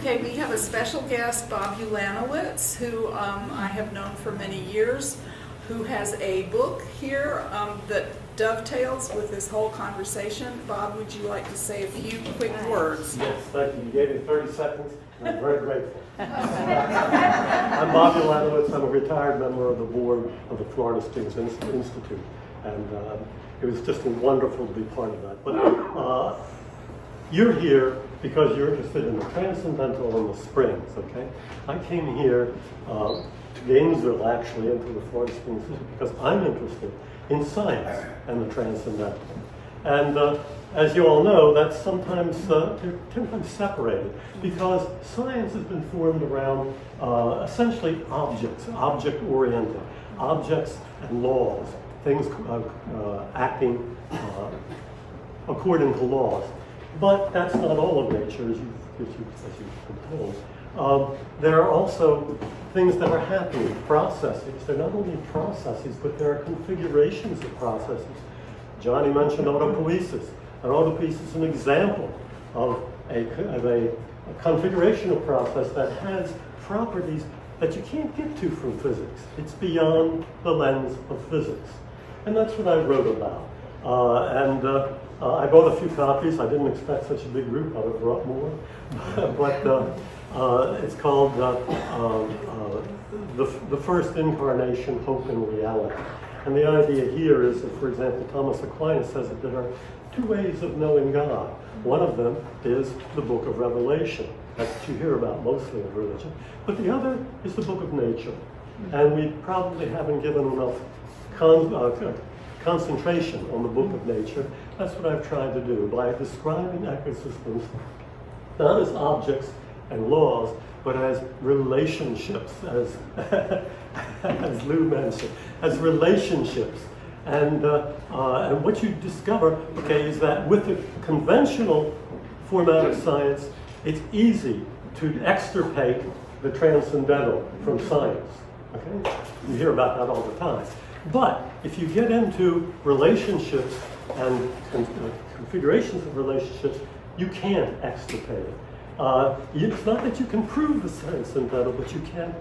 Okay, we have a special guest, Bob Ulanowicz, who I have known for many years, who has a book here that dovetails with this whole conversation. Bob, would you like to say a few quick words? Yes, thank you. You gave me 30 seconds, and I'm very grateful. I'm Bob Ulanowicz. I'm a retired member of the board of the Florida Springs Institute, and it was just wonderful to be part of that. But you're here because you're interested in the transcendental and the springs, okay? I came here to Gainesville, actually, into the Florida Springs Institute, because I'm interested in science and the transcendental. And as you all know, that's sometimes separated, because science has been formed around essentially objects, object-oriented, objects and laws, things acting according to laws. But that's not all of nature, as you've been told. There are also things that are happening, processes. They're not only processes, but there are configurations of processes. Johnny mentioned autopoiesis. An autopoiesis is an example of a configuration of process that has properties that you can't get to from physics. It's beyond the lens of physics. And that's what I wrote about. I bought a few copies. I didn't expect such a big group. I would have brought more. But it's called the First Incarnation, Hope and Reality. And the idea here is that, for example, Thomas Aquinas says that there are two ways of knowing God. One of them is the book of Revelation. That's what you hear about mostly in religion. But the other is the book of nature. And we probably haven't given enough concentration on the book of nature. That's what I've tried to do by describing ecosystems not as objects and laws, but as relationships, as Lou mentioned, as relationships. And what you discover, okay, is that with the conventional format of science, it's easy to extirpate the transcendental from science. Okay, you hear about that all the time. But if you get into relationships and configurations of relationships, you can't extirpate it. It's not that you can prove the transcendental, but you can't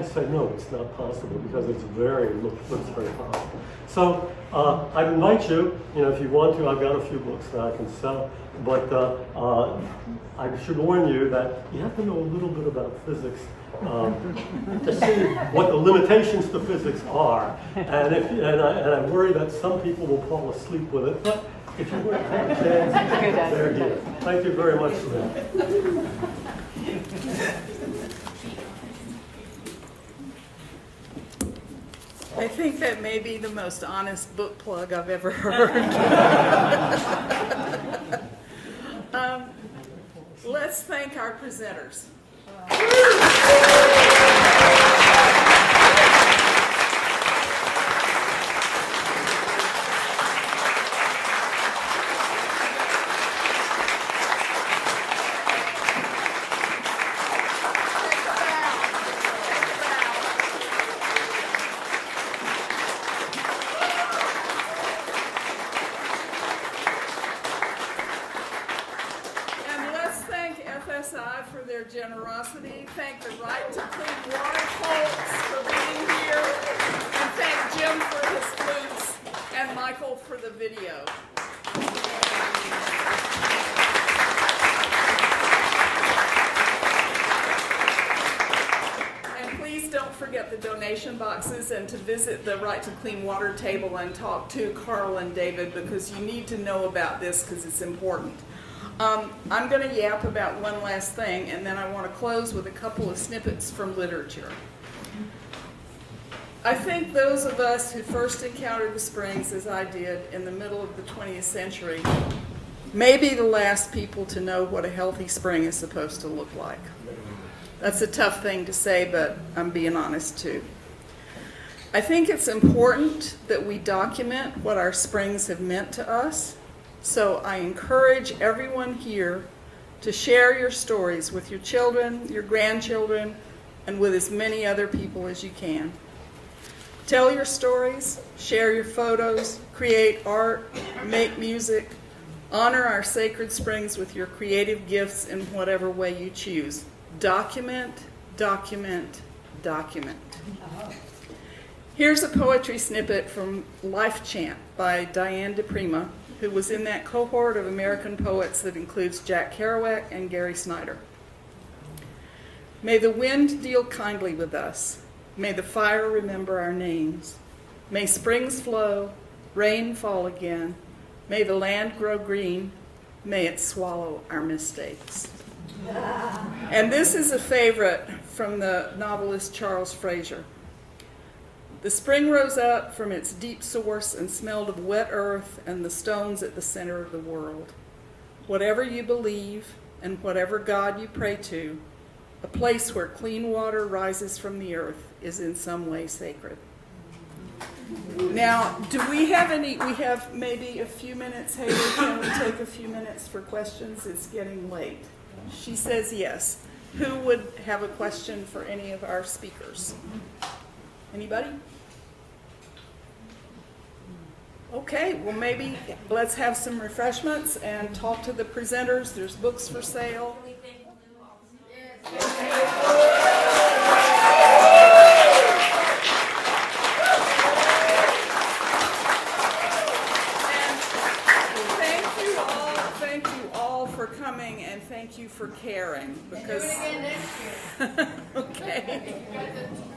say no, it's not possible, because it's looks very possible. So I invite you, if you want to, I've got a few books that I can sell, but I should warn you that you have to know a little bit about physics to see what the limitations to physics are. And I worry that some people will fall asleep with it, but if you want to have a chance, they're here. Thank you very much for that. I think that may be the most honest book plug I've ever heard. Let's thank our presenters. For their generosity. Thank the Right to Clean Water folks for being here. And thank Jim for his flutes and Michael for the video. And please don't forget the donation boxes and to visit the Right to Clean Water table and talk to Carl and David, because you need to know about this because it's important. I'm going to yap about one last thing, and then I want to close with a couple of snippets from literature. I think those of us who first encountered the Springs, as I did, in the middle of the 20th century, may be the last people to know what a healthy spring is supposed to look like. That's a tough thing to say, but I'm being honest too. I think it's important that we document what our springs have meant to us. So I encourage everyone here to share your stories with your children, your grandchildren, and with as many other people as you can. Tell your stories, share your photos, create art, make music, honor our sacred springs with your creative gifts in whatever way you choose. Document, document, document. Here's a poetry snippet from Life Chant by Diane DePrima, who was in that cohort of American poets that includes Jack Kerouac and Gary Snyder. May the wind deal kindly with us. May the fire remember our names. May springs flow, rain fall again. May the land grow green. May it swallow our mistakes. And this is a favorite from the novelist Charles Fraser. The spring rose up from its deep source and smelled of wet earth and the stones at the center of the world. Whatever you believe and whatever God you pray to, a place where clean water rises from the earth is in some way sacred. Now, do we have any, we have maybe a few minutes, Haley, can we take a few minutes for questions? It's getting late. She says yes. Who would have a question for any of our speakers? Anybody? Okay, well maybe let's have some refreshments and talk to the presenters. There's books for sale. Thank you all for coming, and thank you for caring. Because... Do it again next year. Okay.